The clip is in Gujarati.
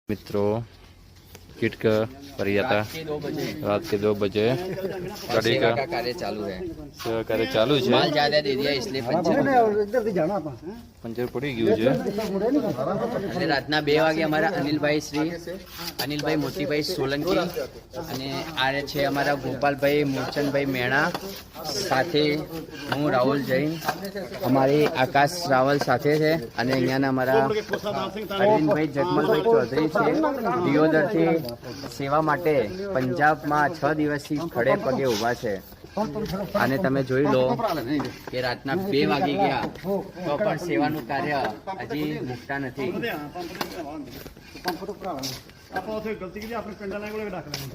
मित्रों किट का परियाता रात के 2 बजे गाड़ी का कार्य चालू है। सेवा कार्य चालू है। माल ज्यादा दे दिया इसलिए पंचर पड़ी गયું છે અને રાતના 2 વાગે અમારા અનિલભાઈ મોતીભાઈ સોલંકી અને આ છે અમારા ગોપાલભાઈ મૂળચંદભાઈ મેણા સાથે હું રાહુલ જૈન અમારી આકાશ રાવલ સાથે છે અને અહીંયાના અમારા અરવિંદભાઈ જગમલભાઈ ચૌધરી છે દિયોદરથી સેવા માટે પંજાબમાં 6 દિવસથી ખડે પગે ઊભા છે અને તમે જોઈ લો કે રાતના 2 વાગી ગયા તો પણ સેવાનું કાર્ય હજી મુકતા નથી। गलती की अपने पिंडा लाइन को डाक लेना।